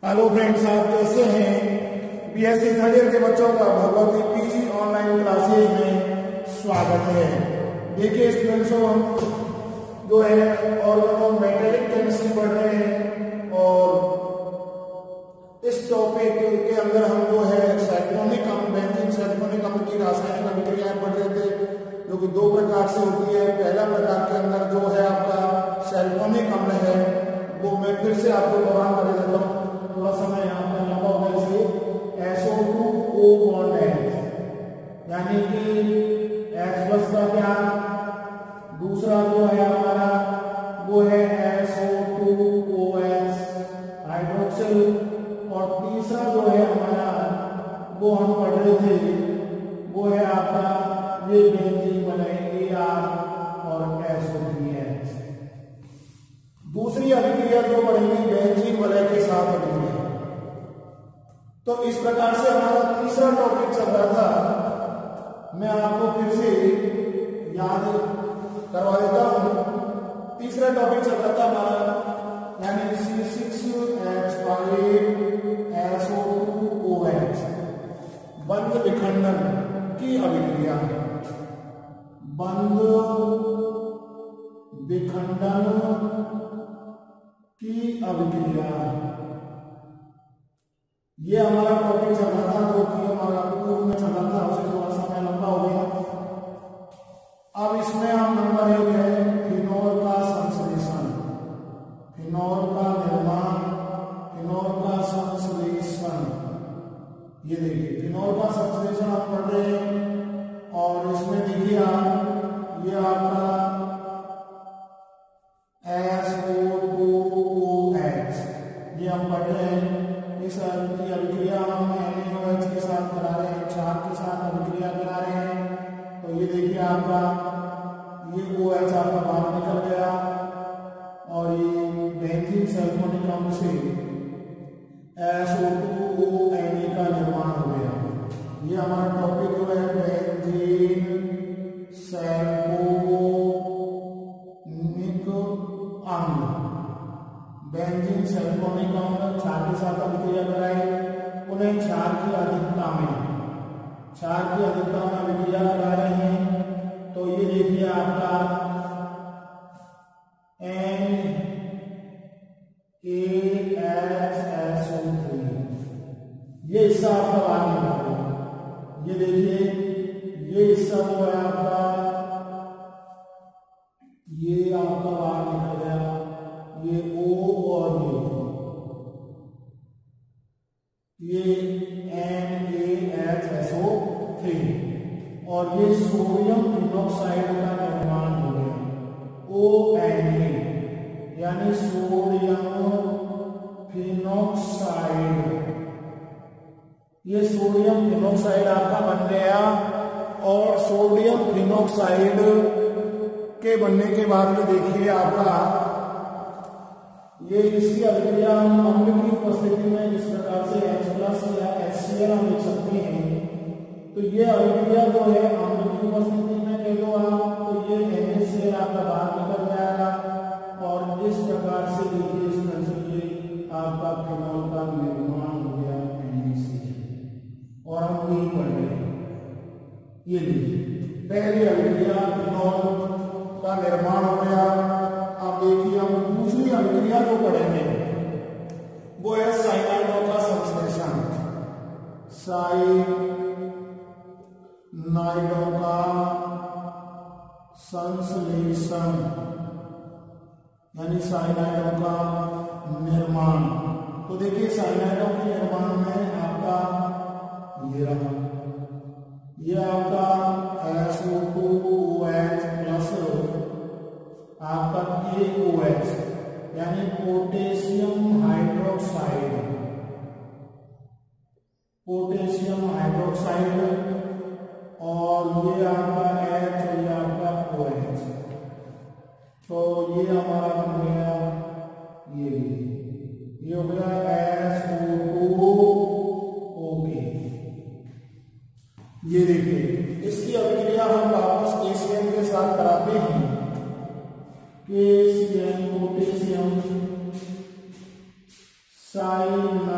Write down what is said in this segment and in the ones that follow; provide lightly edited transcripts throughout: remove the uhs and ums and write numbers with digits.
Hello friends, आप कैसे हैं। बीएससी थर्ड ईयर के बच्चों का भगवती पीजी ऑनलाइन क्लासेज में स्वागत है। देखिए स्टूडेंट्स, हम जो है ऑर्गेनो मेटेलिक केमिस्ट्री पढ़ रहे हैं और इस टॉपिक के अंदर हम जो है सैल्फोनिक अम्ल, बेंजीन सैल्फोनिक अम्ल की रासायनिक अभिक्रियाएं पढ़ रहे थे, जो कि दो प्रकार से होती है। पहला प्रकार के अंदर जो है आपका सैल्फोनिक अम्ल है, वो मैं फिर से आपको दोहरान कर देता हूँ, थोड़ा समय यहाँ पर लंबा हो गया। इसे SO2O बॉन्ड है, यानी कि H+ का क्या, दूसरा जो है हमारा वो है SO2OH हाइड्रोक्सिल, और तीसरा जो है हमारा वो हम पढ़ रहे थे वो है आपका ये बेंजीन बनाए AR और SO3H। दूसरी अभिक्रिया जो पढ़ेंगे बेंजीन वलय के साथ अभिक्रिया। तो इस प्रकार से हमारा तीसरा टॉपिक चल रहा था, मैं आपको फिर से याद करवा देता हूं। तीसरा टॉपिक चल रहा था हमारा, यानी C6H5SO2OH बंध विखंडन की अभिक्रिया। बंध विखंडन की अभिक्रिया, ये हमारा टॉपिक चल रहा था, जो कि हमारा पूर्व में चल रहा था, उससे थोड़ा समय लंबा हो गया। अब इसमें हम नंबर 1 है फिनोल का संश्लेषण, फिनोल का निर्माण, फिनोल का संश्लेषण। ये देखिए फिनोल का संश्लेषण आप पढ़ रहे हैं, और इसमें देखिए आप ये आपका SO2OH ये हम पढ़ रहे हैं। इस अभिक्रिया हम NaOH के साथ करा रहे हैं, क्षार के साथ अभिक्रिया करा रहे हैं। तो ये देखिए आपका ये OH आपका बाहर निकल गया, और ये बेंजीन सल्फोनिक अम्ल से SO2ONA का निर्माण हो गया। ये हमारा टॉपिक जो है बेंजीन सल्फोनिक अम्ल। बेंजीन सल्फोनिक अम्ल क्षार के साथ अभिक्रिया कराए, उन्हें क्षार की अधिकता में अभिक्रिया करा रहे हैं। तो ये देखिए आपका NaHSO3 ये हिस्सा आपका बाहर निकल गया। ये देखिए ये हिस्सा जो है आपका, ये आपका बाहर निकल गया, ये O और ये NaHSO3, और ये सोडियम फिनोक्साइड का निर्माण हो गया ONA, यानी सोडियम फिनोक्साइड। ये सोडियम फिनोक्साइड आपका बन गया, और सोडियम फिनोक्साइड के बनने के बाद में देखिए आपका ये इसकी अभिक्रिया हम अम्ल की उपस्थिति में इस प्रकार से H+ या HCl हम लिख सकते हैं। तो ये अभिक्रिया जो है अम्ल की उपस्थिति में ले लो आप, तो ये NaCl आपका बाहर निकल जाएगा, और इस प्रकार से देखिए इसमें आपका फिनोल का निर्माण हो गया NaCl, और हम यही पढ़ रहे हैं। ये देखिए पहली अभिक्रिया फिनोल का निर्माण हो गया। अब देखिए हम दूसरी अभिक्रिया जो पढ़ेंगे वो है साइनाइडों का संश्लेषण। साइनाइडों का संश्लेषण यानी साइनाइडों का निर्माण। तो देखिए साइनाइडों के निर्माण में आपका ये रहा, ये आपका SO2OH प्लस आपका KOH यानी पोटेशियम हाइड्रोक्साइड, और ये आपका H और ये आपका OH। तो ये हमारा बन गया, ये हो गया SO2OK। ये देखिए इसकी अभिक्रिया हम वापस KCl के साथ कराते हैं। KCl पोटेशियम साइनाइड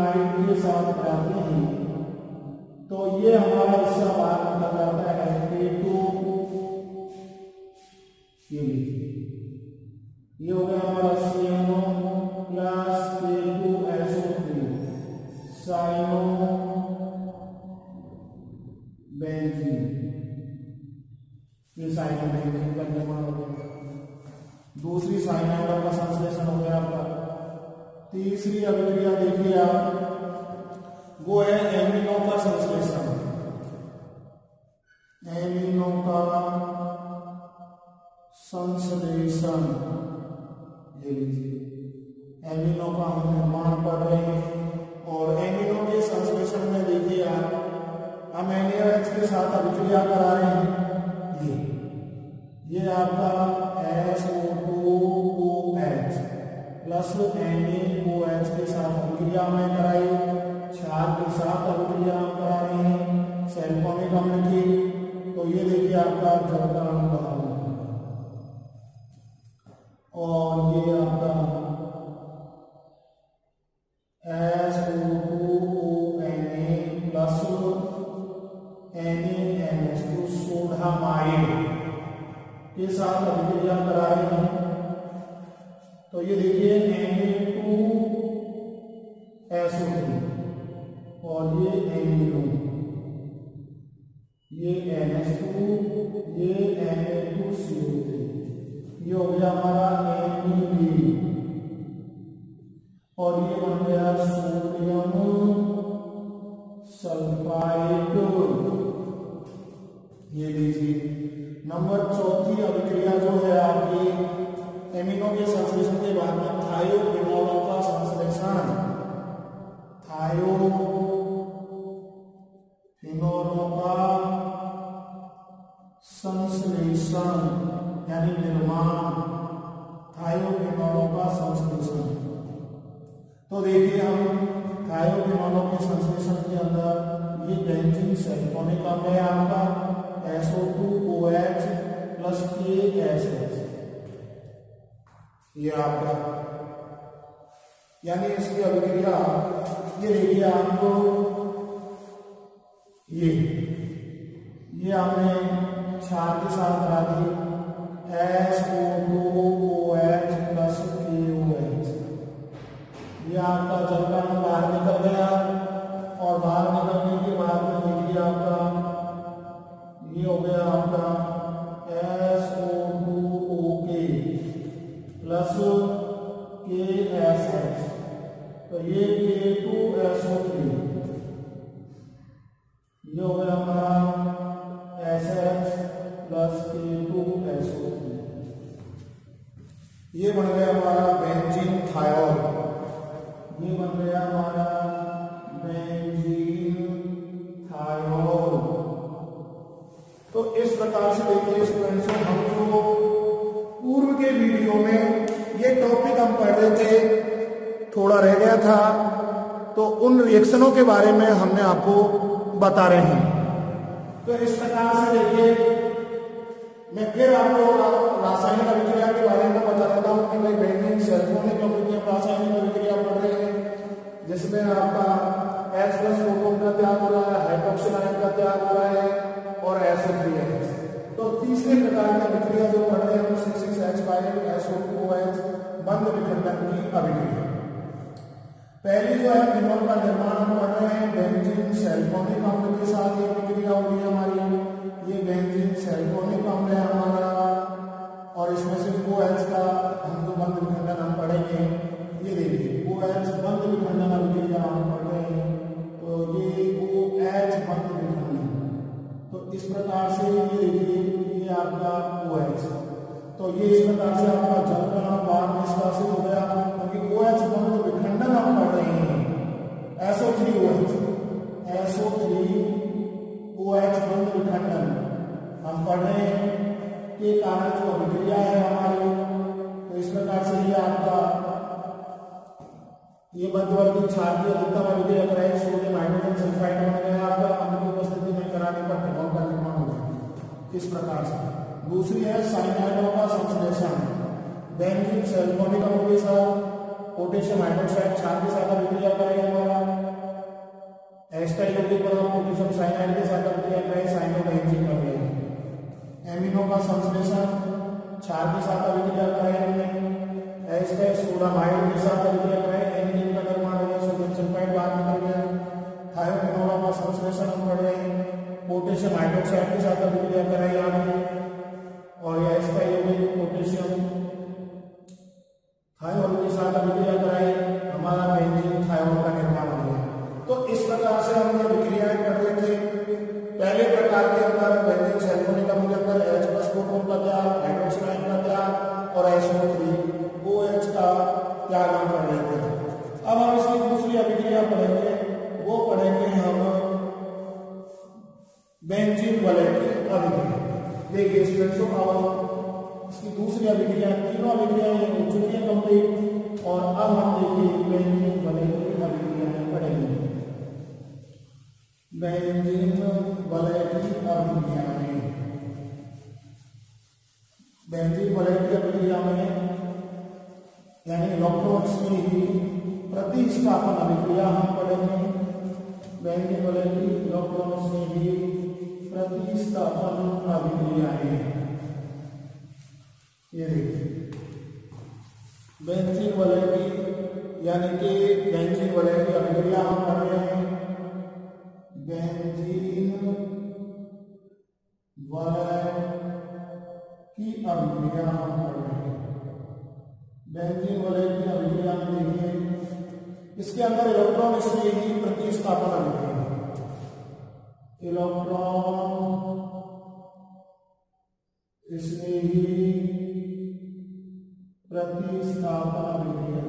ये साइनाइड का निर्माण हो गया। दूसरी साइनाइडों का संश्लेषण हो गया आपका। तीसरी अभिक्रिया देखिए आप, वो है एमिनो का संश्लेषण। एमिनो का संश्लेषण, ये लीजिए एमिनो का हम निर्माण कर रहे हैं। और एमिनो के संश्लेषण में देखिए आप, हम NaOH के साथ अभिक्रिया करा रहे हैं। ये आपका SO2OH प्लस NaOH के साथ अभिक्रिया में कराई, क्षार के साथ अभिक्रिया करा रहे हैं सल्फोनिक अम्ल की। तो ये देखिए आपका जल का अणु बना हुआ है। और ये आपका SO2ONa प्लस NaNH2 सोडामाइड के साथ अभिक्रिया करा रहे हैं। तो ये देखिए Na2SO3 और ये एमिनो, ये NH2, ये Na2CO3, ये हो गया हमारा NAD और ये बन गया सोडियम सल्फाइड। ये लीजिए नंबर चौथी अभिक्रिया जो है आपकी एमिनो के संश्लेषण के बाद में थायोफिनोलों का संश्लेषण। थायोफिनोलों का संश्लेषण यानी निर्माण, थायोफिनोलों का संश्लेषण। तो देखिए हम थायोफिनोलों के संश्लेषण के अंदर ये बेंजीन सल्फोनिक अम्ल है आपका SO2OH प्लस KSH, ये आपका यानी इसकी अभिक्रिया ये देखिए आपको, ये हमने क्षार के साथ करा दी SO2OH प्लस KOH। ये आपका जल का अणु बाहर निकल गया और बाहर निकलने के बाद में देखिए आपका ये हो गया आपका SO2OK प्लस KSH। तो ये K2SO3, ये हो गया हमारा SH प्लस K2SO3। ये बन गया हमारा बेंजीन थायोल, ये बन गया हमारा बेंजीन थायोल। तो इस प्रकार से देखिए स्टूडेंट्स, हम जो पूर्व के वीडियो में ये टॉपिक हम पढ़ रहे थे, थोड़ा रह गया था, तो उन रिएक्शनों के बारे में हमने आपको बता रहे हैं। तो इस प्रकार से देखिए मैं फिर आपको रासायनिक अभिक्रिया के बारे में बता देता हूँ कि भाई बेंजीन सल्फोनिक अम्ल की रासायनिक अभिक्रिया पढ़ रहे हैं, जिसमें आपका H+ प्रोटॉन का त्याग हो रहा है, हाइड्रोक्सिल आयन का त्याग हो रहा है और SO3H। तो तीसरे प्रकार की अभिक्रिया जो पढ़ रहे हैं 6,6H5SO2OH बंद विखंडन की अभिक्रिया। पहली जो है फिनोल का निर्माण पढ़ रहे हैं बेंजीन सल्फोनिक अम्ल के साथ ये अभिक्रिया हो रही है हमारी। ये बेंजीन सल्फोनिक अम्ल है हमारा और इसमें से OH का हम जो बंद विखंडन हम पढ़ेंगे, ये देखिए OH बंद विखंडन अभिक्रिया हम पढ़ रहे हैं। तो ये OH बंद विखंडन, तो इस प्रकार से ये देखिए ये आपका OH, तो ये इस प्रकार से आपका जल का अणु बाहर निष्कासित हो गया, क्योंकि OH बंद विखंडन हम पढ़ रहे हैं। SO3OH बंद विखंडन हम पढ़ रहे हैं के कारण जो अभिक्रिया है हमारी। तो इस प्रकार से ये आपका ये मध्यवर्ती क्षार की अधिकतम अभिक्रिया कराई, सोडियम हाइड्रोजन सल्फाइड बन गया आपका, अम्ल की उपस्थिति में कराने पर फिनोल का निर्माण हो गया इस प्रकार से। दूसरी है साइनाइडों का संश्लेषण। बेंजीन सल्फोनिक अम्ल के साथ पोटेशियम हाइड्रोक्साइड क्षार के साथ अभिक्रिया कराई हमारा, एस्टर यौगिक पर पोटेशियम साइनाइड के साथ अभिक्रिया कराई, साइनोबेंजीन बन गया। एमिनो का संश्लेषण क्षार के साथ अभिक्रिया कराई हमने, एस्टर सोडामाइड के साथ अभिक्रिया कराई, एनिलीन का निर्माण हो गया, सोडियम सल्फाइड बाहर निकल गया। थायोफिनोल का संश्लेषण हम पढ़ रहे हैं, पोटेशियम हाइड्रोक्साइड के साथ अभिक्रिया कराई आपने, देखिए स्टूडेंट्स, अब इसकी दूसरी अभिक्रिया, तीनों अभिक्रियाएं हो चुकी है कंप्लीट, और अब हम देखिए बेंजीन वलय की अभिक्रियाएं पढ़ेंगे। बेंजीन वलय की अभिक्रियाएं, बेंजीन वलय की अभिक्रिया में यानी इलेक्ट्रॉन्स में ही प्रतिस्थापन अभिक्रिया हम पढ़ेंगे। बेंजीन वलय की इलेक्ट्रॉन्स में ही प्रतिस्थापन अभिक्रियाएं, ये देखिए बेंजीन वलय की यानी कि बेंजीन वलय की अभिक्रिया हम पढ़ रहे हैं। बेंजीन वलय की अभिक्रिया हम पढ़ रहे हैं। बेंजीन वलय की अभिक्रिया में देखिए इसके अंदर इलेक्ट्रॉन इसमें ही प्रतिस्थापन अभिक्रिया, इलेक्ट्रॉन इसमें ही प्रतिस्थापन अभिक्रिया,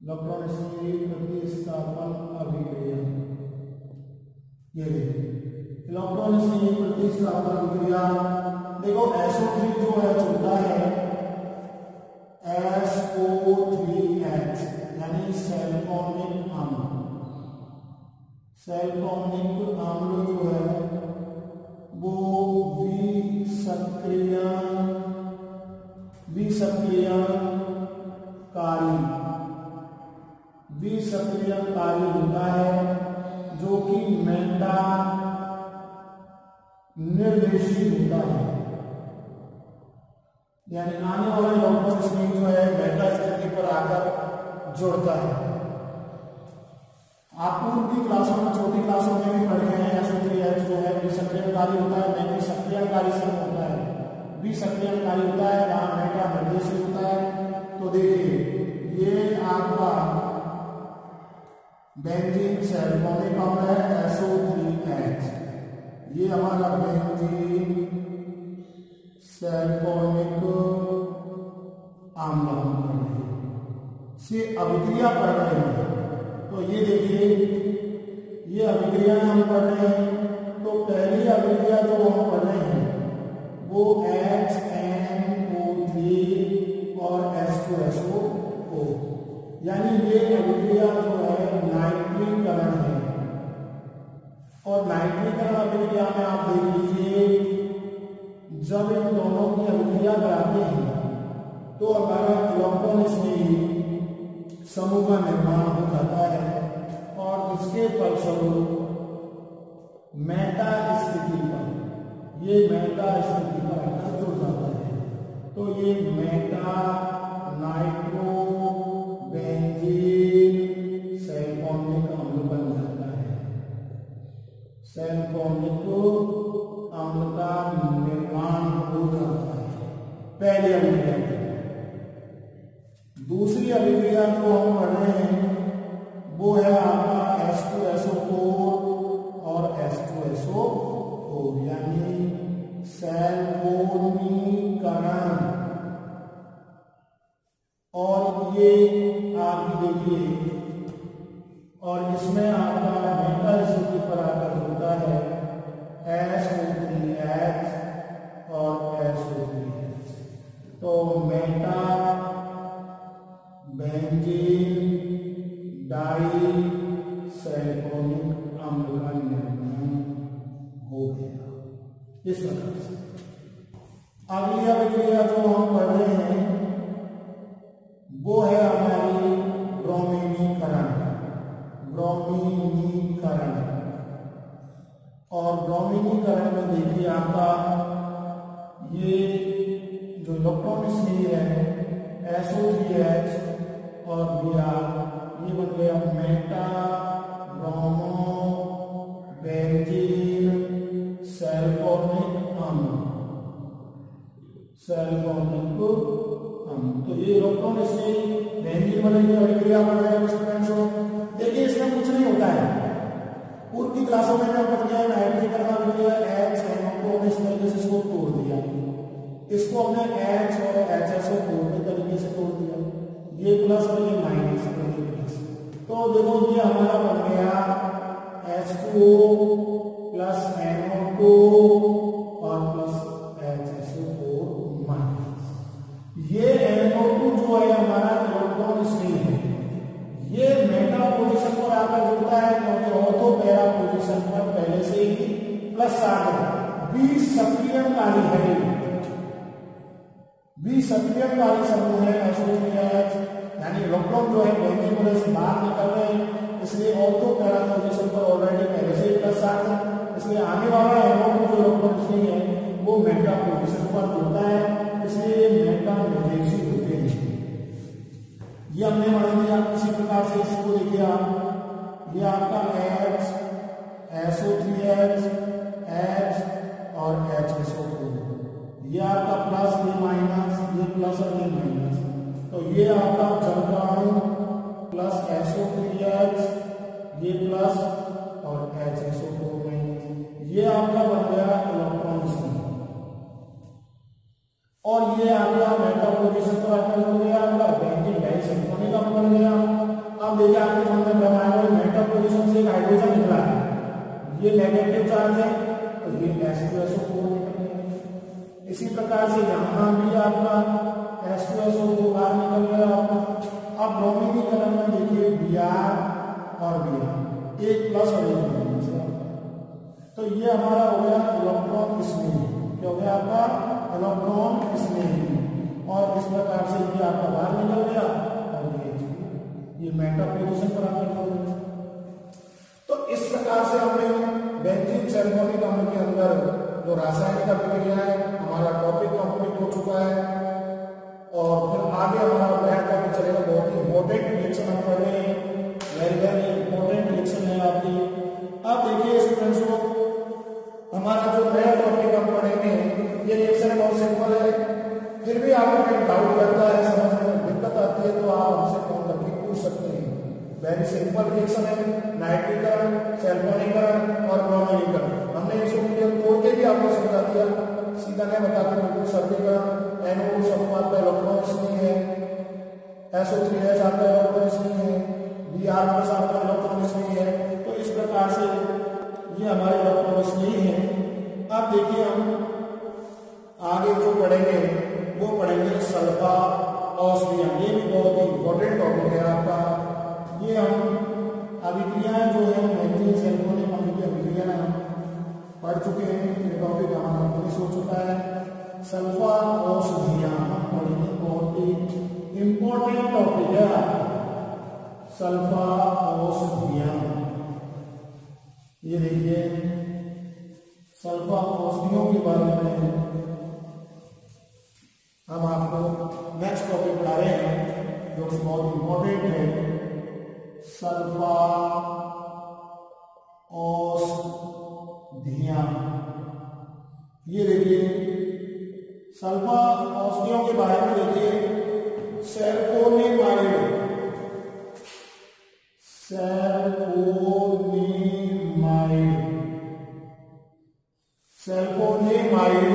इलेक्ट्रॉन इसमें ही प्रतिस्थापन अभिक्रिया, ये देखिए इलेक्ट्रॉन इसमें ही प्रतिस्थापन अभिक्रिया। देखो SO3 जो है चलता है SO3H यानी सैल्फोनिक अम्ल, सैल्फोनिक अम्ल जो है वो विसक्रियणकारी होता है, जो कि मेटा निर्देशी होता है, यानी आने वाला इलेक्ट्रॉन इसमें जो है मेटा स्थिति पर आकर जुड़ता है। आप पूर्व की क्लासों में, छोटी क्लासों में भी पढ़ गए हैं SO3H जो है विसक्रियणकारी होता है, नहीं सक्रियणकारी समूह होता है, विसक्रियणकारी होता है, जहां मेटा निर्देशी होता है। तो देखिए ये आपका बेंजीन सैल्फोनिक अम्ल है SO3H, ये हमारा बेंजीन सैल्फोनिक अम्ल से अभिक्रिया पढ़ रहे हैं। तो ये देखिए ये अभिक्रिया हम पढ़ रहे हैं। तो पहली अभिक्रिया जो हम पढ़ रहे हैं वो HNO3 और H2SO4, यानी ये अभिक्रिया जो है नाइट्रीकरण है। और नाइट्रीकरण अभिक्रिया में आप देख लीजिए, जब इन दोनों की अभिक्रिया कराते हैं तो हमारा इलेक्ट्रॉन इसमें ही समूह का निर्माण हो जाता है, और जिसके फलस्वरूप मेटा स्थिति पर, ये मेटा स्थिति पर आकर जुड़ जाता है। तो ये मेटा नाइट्रो बेंजीन सैल्फोनिक अम्ल बन जाता है। सैल्फोनिक अम्ल का निर्माण हो जाता है पहली अभिक्रिया। दूसरी अभिक्रिया जो हम पढ़ रहे हैं वो है आपका H2SO4 और H2SO4, यानी सैल्फोनीकरण। और ये आप देखिए, और इसमें आपका मेटा स्थिति पर आकर होता है SO3H और SO3H। तो मेटा बेंजीन डाई सैल्फोनिक अम्ल का निर्माण हो गया इस प्रकार से। अगली अभिक्रिया जो हम पढ़ रहे हैं वो है हमारी ब्रोमीनीकरण। ब्रोमीनीकरण, और ब्रोमीनीकरण में देखिए आपका ये जो इलेक्ट्रॉन इसमें है SO3H और Br, ये बन गया मेटा ब्रोमो बेंजीन सैल्फोनिक अम्ल, सैल्फोनिक अम्ल। तो ये इलेक्ट्रॉन इसमें बेंजीन वलय की अभिक्रिया बन रहे हैं स्टूडेंट्स। देखिए इसमें कुछ नहीं होता है, पूर्व की क्लासों में हम पढ़ गए नाइट्रीकरण अभिक्रिया HNO को हमने इस तरीके से इसको तोड़ दिया, इसको हमने H और HSO4 के तरीके से तोड़ दिया, ये प्लस और ये माइनस और ये प्लस। तो देखो ये हमारा बन गया H2O प्लस NO2 और प्लस HSO4 माइनस। ये NO2 जो है हमारा इलेक्ट्रॉन स्नेही है, ये मेटा पोजीशन पर आकर जुड़ता है क्योंकि ऑर्थो पैरा पोजीशन पर पहले से ही प्लस आ गया। बी सक्रियणकारी है, बी सक्रियणकारी समूह है SO3H, यानी इलेक्ट्रॉन जो है बेंजीन मॉडल से बाहर निकल रहे हैं, इसलिए ऑर्थो पैरा पोजीशन पर ऑलरेडी पहले से ही प्लस आ गया, इसलिए आने वाला NO2 जो इलेक्ट्रॉन स्नेही है वो मेटा पोजीशन पर जुड़ता है, इसलिए मेटा निर्देशी होते हैं। ये हमने बढ़ा दिया। इसी प्रकार से इसको देखिए आप, ये आपका H, SO3H, H और HSO4, ये आपका प्लस ये माइनस, ये प्लस और ये माइनस, तो ये आपका जलवाणु प्लस SO3H, ये प्लस और HSO4 माइनस, ये आपका बन गया इलेक्ट्रॉन स्नेही। और ये आपका मेटा पोजीशन पर आकर हो गया, आपका बेंजीन डाइसल्फोनिक बन गया। अब देखिए आपके मन में भ्रम आएगा, मेटा पोजीशन से एक हाइड्रोजन निकला है, ये नेगेटिव चार्ज है, तो ये H2SO4 निकल गया। इसी प्रकार से यहाँ भी आपका H2SO4 बाहर निकल गया आपका। अब ब्रोमीनीकरण में देखिए Br और Br, एक प्लस और एक माइनस, तो ये हमारा हो गया इलेक्ट्रॉन स्नेही, क्या हो गया आपका इलेक्ट्रॉन स्नेही। और इस प्रकार से ये आपका बाहर निकल गया और ये मेटा पोजीशन पर आकर हो गया। तो इस प्रकार से हमने बेंजीन सल्फोनिक अम्ल के अंदर जो रासायनिक अभिक्रिया है हमारा टॉपिक कंप्लीट हो चुका है। और फिर आगे हमारा अध्ययन करके चलेगा, बहुत ही इंपॉर्टेंट रिएक्शन हम पढ़ रहे हैं, वेरी वेरी इंपॉर्टेंट रिएक्शन है आपकी। अब देखिए स्टूडेंट्स, हमारा जो नया टॉपिक हम पढ़ेंगे, ये रिएक्शन बहुत सिंपल है, फिर भी आपको कहीं डाउट करता है, समझने में दिक्कत आती है तो आप हमसे फोन करके पूछ सकते हैं। वेरी सिंपल रिएक्शन है, नाइट्रीकरण, सल्फोनीकरण और ब्रोमीनीकरण। हमने इसको क्लियर तोड़ के भी आपको समझा दिया, सीधा नहीं बता के बिल्कुल सरलीकरण। NO2 समूह आपका इलेक्ट्रॉन स्नेही है, SO3H आपका इलेक्ट्रॉन स्नेही है, Br प्लस आपका इलेक्ट्रॉन स्नेही है। तो इस प्रकार से ये हमारे इलेक्ट्रॉन स्नेही है। अब देखिए हम आगे जो पढ़ेंगे वो पढ़ेंगे सल्फा औषधियां, ये भी बहुत ही इंपॉर्टेंट टॉपिक है आपका। ये हम अभिक्रियाएं जो है बेंजीन सल्फोनिक अम्ल की अभिक्रियाएं हम पढ़ चुके हैं, ये टॉपिक हमारा फिनिश हो चुका है। सल्फा औषधियां हम पढ़ेंगे, बहुत ही इंपॉर्टेंट टॉपिक है आपका सल्फा औषधियां। ये देखिए सल्फा औषधियों के बारे में हम आपको नेक्स्ट टॉपिक पढ़ा रहे हैं जो कि बहुत इंपॉर्टेंट है, सल्फा औषधियां। ये देखिए सल्फा औषधियों के बारे में देखिए, सल्फोनेमाइड, सल्फोनेमाइड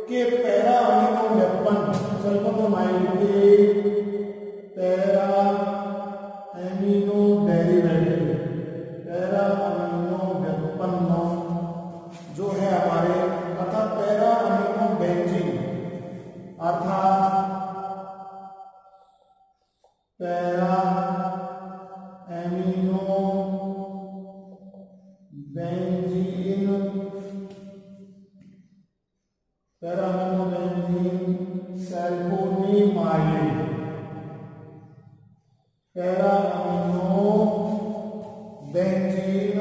के पैरा अमीनो व्युत्पन्न, सल्फोनेमाइड के para amino derivative, para amino व्युत्पन्न जो है हमारे, अर्थात पैरा अमीनो बेंजीन, अर्थात para amino benzene, para amino benzene sulphonamide, para amino benzene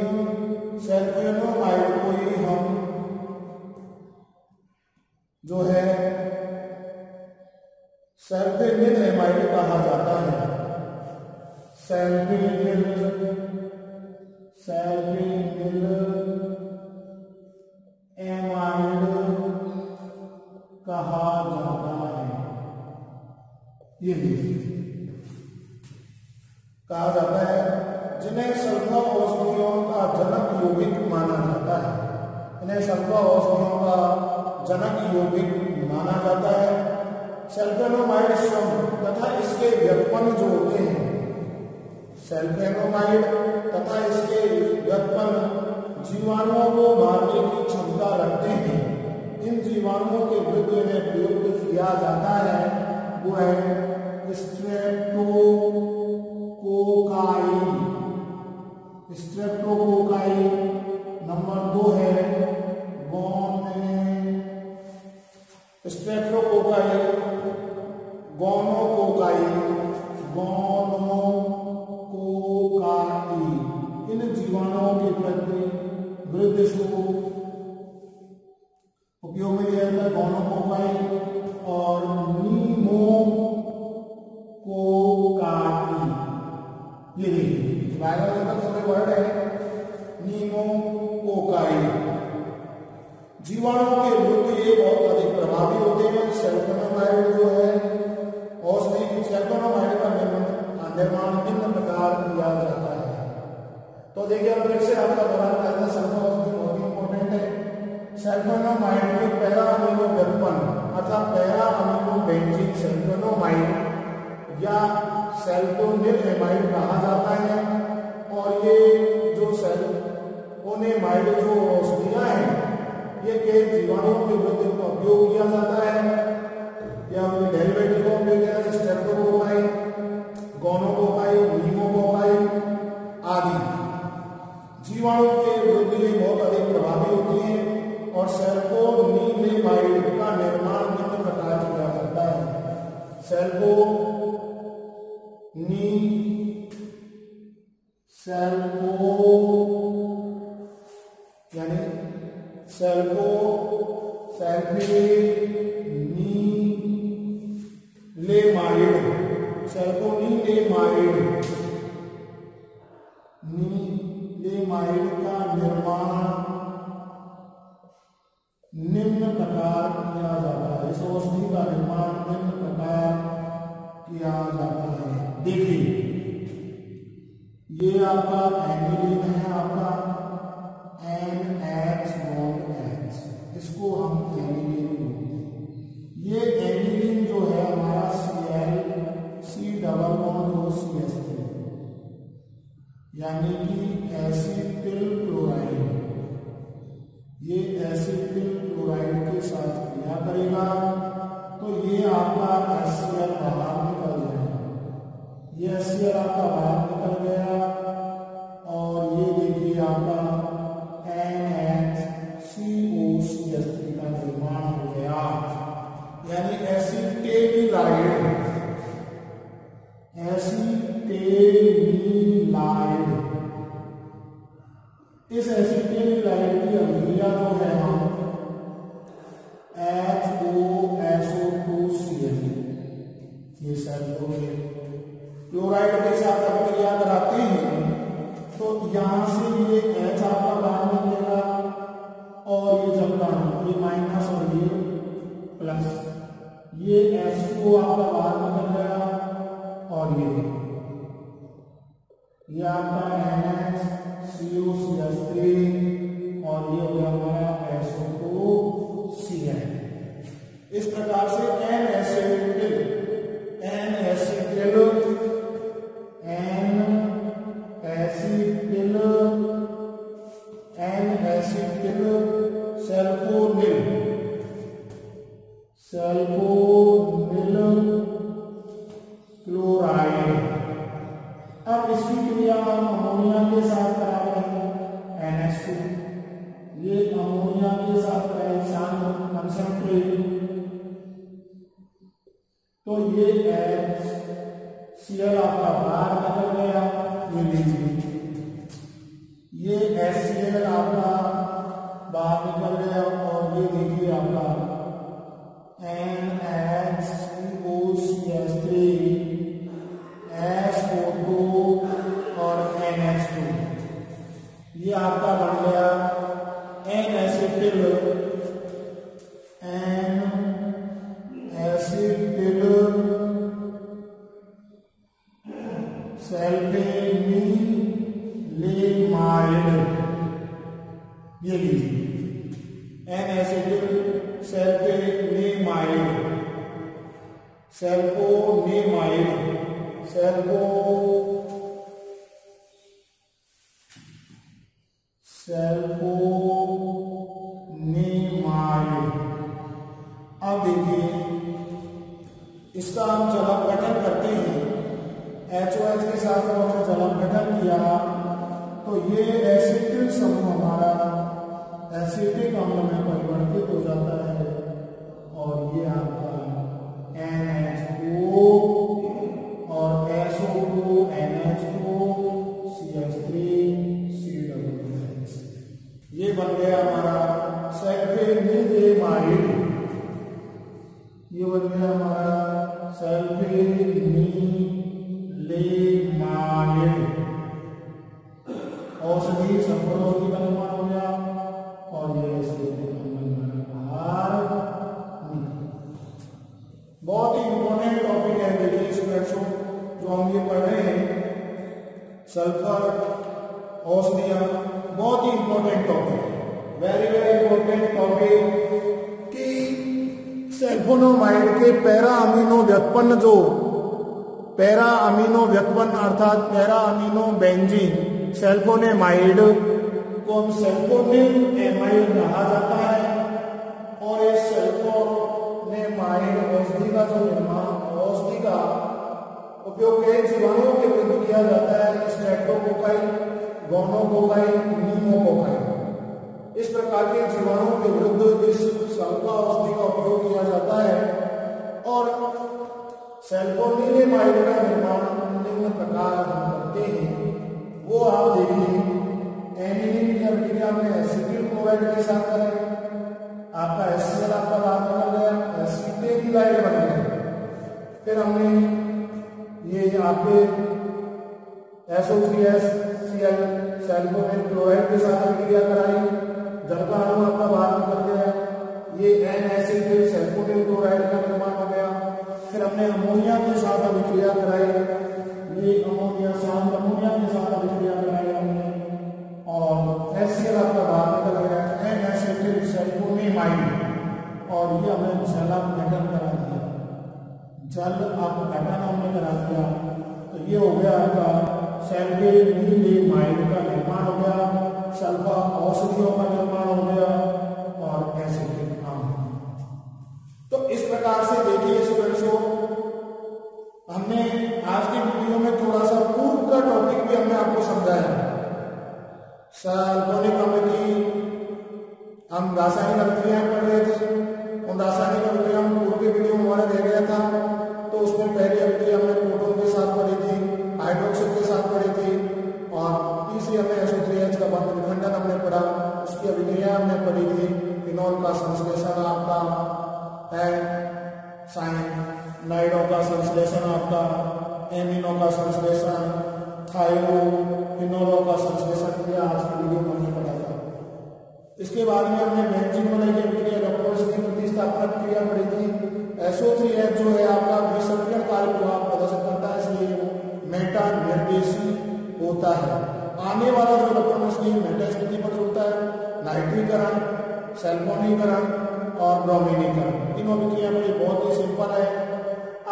sulphonamide को ही हम जो है सल्फेनिल एमाइड कहा जाता है, सल्फेनिल एमाइड कहा जाता है। ये कहा जाता है, जिन्हें सल्फा औषधियों का जनक यौगिक माना जाता है, इन्हें सल्फा औषधियों का जनक यौगिक माना जाता है। सल्फेनोमाइड स्वयं तथा इसके व्युत्पन्न जो होते हैं, सल्फेनोमाइड तथा इसके व्युत्पन्न जीवाणुओं को मारने की क्षमता कोशिका रखते हैं, इन जीवाणुओं के विरुद्ध इन्हें प्रयुक्त किया जाता है वो है स्ट्रेप्टोकोकाई। स्ट्रेप्टोकोकाई। नंबर 2 है स्ट्रेप्टोकोकाई, गोनोकोकाई। गोनोकोकाई इन जीवाणुओं के विरुद्ध इसको उपयोग में लिया जाता है गोनोकोकाई और नीमोकोकाई। ये देखिए वायरस का पूरे वर्ड है नीमोकोकाई। जीवाणुओं के विरुद्ध ये बहुत अधिक प्रभावी होते हैं। सल्फोनेमाइड जो है औषधि सल्फोनेमाइड का निर्माण निम्न प्रकार किया जाता है। तो देखिए अब फिर से आपका दोहराना करना सल्फोनेमाइड बहुत इंपॉर्टेंट है। सल्फोनेमाइड में पैरा अमीनो व्युत्पन्न अर्थात पैरा अमीनो बेंजीन सल्फोनेमाइड या सल्फोनेमाइड कहा जाता है। और ये जो सल्फोनेमाइड जो औषधियां हैं ये कई जीवाणुओं के विरुद्ध का उपयोग किया जाता है या उनके डेरिवेटिव फॉर्म में लिया जाता है स्ट्रेप्टोकोकाई, गोनोकोकाई, नीमोकोकाई आदि। जीवाणु के विरुद्ध ये बहुत अधिक प्रभावी होती हैं और सल्फोनीलेमाइड का निर्माण निम्न प्रकार किया जाता है। सल्फो यानी नीलेमाइड का निर्माण निम्न प्रकार किया जाता है। इस औषधि का निर्माण निम्न प्रकार किया जाता है। देखिए ये आपका एनिलीन है, आपका NH, इसको हम एनिलीन बोलते हैं। ये एनिलीन जो है हमारा ClC डबल बॉन्ड OCH3 यानी कि एसिटिल क्लोराइड, ये एसिटिल क्लोराइड के साथ क्रिया करेगा तो ये आपका HCl बाहर निकल जाएगा। ये HCl आपका बाहर निकल गया और ये देखिए आपका NHCOCH3 का निर्माण हो गया यानी एसिटेलिलाइड। इस एसिटेलिलाइड की अभिक्रिया जो है हम HOSO2CH ये क्लोराइड के साथ अभिक्रिया कराते हैं तो यहां से ये H आपका बाहर निकलेगा और ये जब ये माइनस और ये प्लस, ये H2O आपका बाहर निकल गया और ये आपका NHCOCH3 और ये हो गया हमारा SO2CH। इस प्रकार से N-एसिटिल सल्फोनिल क्लोराइड। अब इसकी क्रिया हम अमोनिया के साथ करा रहे हैं NH2, ये अमोनिया के साथ कंसंट्रेट तो ये HCl आपका बाहर निकल गया। ये लीजिए ये HCl आपका बाहर निकल गया और ये देखिए आपका NHCOCH3 SO2 और NH2 ये आपका बन गया N-एसिटिल सल्फोनीलेमाइड। ये लीजिए N-एसिटिल सल्फोनेमाइड माइंड। अब देखिए इसका हम जब अपघटन करते हैं, HOH के साथ हमने जब अपघटन किया तो ये एसिटिल समूह हमारा एसिटिक अम्ल में परिवर्तित हो जाता है और ये आपका NH2 और SO2 NH2 CH3 COOH, ये बन गया हमारा सल्फेनिलेमाइड। ये बन गया हमारा सल्फेनिलेमाइड। औषधि संकर औषधि का निर्माण हो गया और ये बहुत ही इंपॉर्टेंट टॉपिक है। देखिए स्टूडेंट्सों, जो हम ये पढ़ रहे हैं सल्फर औषधियां, बहुत ही इंपॉर्टेंट टॉपिक है, वेरी इंपॉर्टेंट टॉपिक कि सल्फोनेमाइड के पैरा अमीनो व्युत्पन्न, जो पैरा अमीनो व्युत्पन्न अर्थात पैरा अमीनो बेंजीन सल्फोनेमाइड को हम सल्फोनिल एमाइड कहा जाता है। और इस सल्फोनेमाइड औषधि का जो निर्माण, औषधि का उपयोग कई जीवाणुओं के विरुद्ध किया जाता है, स्ट्रेप्टोकोकाई, गोनोकोकाई, न्यूमोकोकाई। इस प्रकार के जीवाणुओं के विरुद्ध इस सल्फा औषधि का उपयोग किया जाता है। और सल्फोनेमाइड का निर्माण निम्न प्रकार हम करते हैं, वो आप देखिए एनिलीन की अभिक्रिया में एसिटिल क्लोराइड के साथ करें, आपका HCl आपका बाहर निकल गया, एसिटेल्डिहाइड बन गया। फिर हमने ये आपके SO3HCl सल्फोनेट क्लोराइड के साथ अभिक्रिया कराई, जल का अणु आपका बाहर निकल गया, ये N-एसिटिल सल्फोनेट क्लोराइड का निर्माण हो गया। फिर हमने अमोनिया के साथ अभिक्रिया कराई, ये अमोनिया शांत अमोनिया के साथ अभिक्रिया कराई हमने और HCl आपका बाहर निकल गया, N-एसिटिल सल्फोनेमाइड, और ये हमें जल अपघटन करा दिया, जल अपघटन हमने करा दिया, तो ये हो गया आपका सल्फोनेमाइड का निर्माण हो गया, सल्फा औषधियों का निर्माण हो गया और एसिटिक अम्ल। तो इस प्रकार से देखिए स्टूडेंट्सों, हमने आज की वीडियो में थोड़ा सा पूर्व का टॉपिक भी हमने आपको समझाया। सल्फोनिक अम्ल की हम रासायनिक अभिक्रियाएं पढ़ रहे थे, उन रासायनिक अभिक्रिया में पूर्व के वीडियो में हमारा रह गया था, तो उसमें पहली अभिक्रिया हमने प्रोटॉन के साथ पढ़ी थी, हाइड्रोक्सिल के साथ पढ़ी थी, और तीसरी हमने SO3H का बंध विखंडन हमने पढ़ा, उसकी अभिक्रिया हमने पढ़ी थी। फिनॉल का संश्लेषण आपका है, साइनाइडों का संश्लेषण आपका, एमिनो का संश्लेषण, थायोफिनोलों का संश्लेषण किया, आज की वीडियो में हमने पढ़ा था। इसके बाद में हमने बेंजीन वलय की अभिक्रिया इलेक्ट्रोलिसिस की प्रतिस्थापन क्रिया पढ़ी थी। SO3H जो है आपका विसर्जन कार्य प्रभाव प्रदर्शित करता है, इसलिए मेटा निर्देशी होता है। आने वाला जो इलेक्ट्रॉन इसकी मेटा स्थिति पर जुड़ता है, नाइट्रीकरण, सल्फोनीकरण और ब्रोमीनीकरण, तीनों अभिक्रिया बड़ी बहुत ही सिंपल है।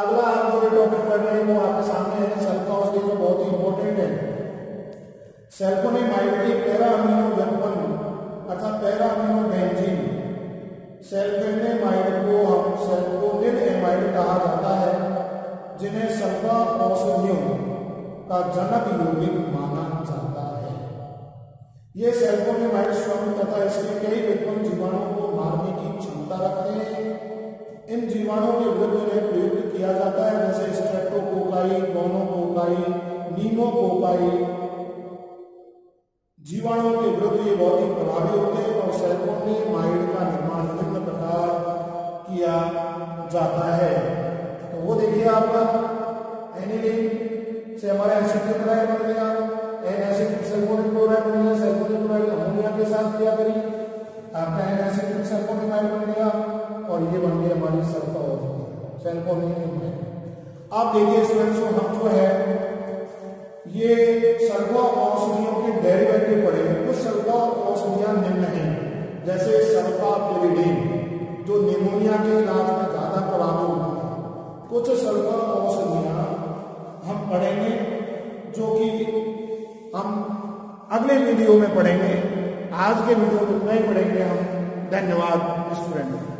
अगला हम जो टॉपिक पढ़ रहे हैं वो आपके सामने है, सल्फा औषधि जो बहुत ही इंपॉर्टेंट है। सल्फोनेमाइड के पैरा अमीनो व्युत्पन्न अर्थात पैरा अमीनो बेंजीन सल्फोनेमाइड को हम सल्फोनिल एमाइड कहा जाता है, जिन्हें सल्फा औषधियों का जनक यौगिक माना जाता है। ये सल्फोनेमाइड स्वयं तथा इसके कई व्युत्पन्न जीवाणुओं को मारने की क्षमता रखते हैं। इन जीवाणुओं के विरुद्ध इन्हें प्रयुक्त किया जाता है, जैसे स्ट्रेप्टोकोकाई, गोनोकोकाई, नीमोकोकाई जीवाणुओं के विरुद्ध ये बहुत ही प्रभावी होते हैं और सल्फोनेमाइड का निर्माण निम्न प्रकार किया जाता है। तो वो देखिए आपका एनिलीन से हमारा एसिटिल क्लोराइड बन गया, N-एसिटिल सल्फोनिक क्लोराइड बन गया, सल्फोनिक क्लोराइड अमोनिया के साथ क्रिया करी, आपका N-एसिटिल सल्फोनेमाइड बन गया और ये बन गई हमारी सल्फा औषधि सल्फोनेमाइड। आप देखिए स्टूडेंट्स, हम जो है ये सल्फा औषधियों के डेरिवेटिव पढ़े, कुछ सल्फा औषधियां निम्न हैं, जैसे सल्फापिरिडीन जो निमोनिया के इलाज में ज्यादा प्रभावी होती है। कुछ सल्फा औषधियां हम पढ़ेंगे जो कि हम अगले वीडियो में पढ़ेंगे, आज के वीडियो में नहीं पढ़ेंगे हम, धन्यवाद स्टूडेंट।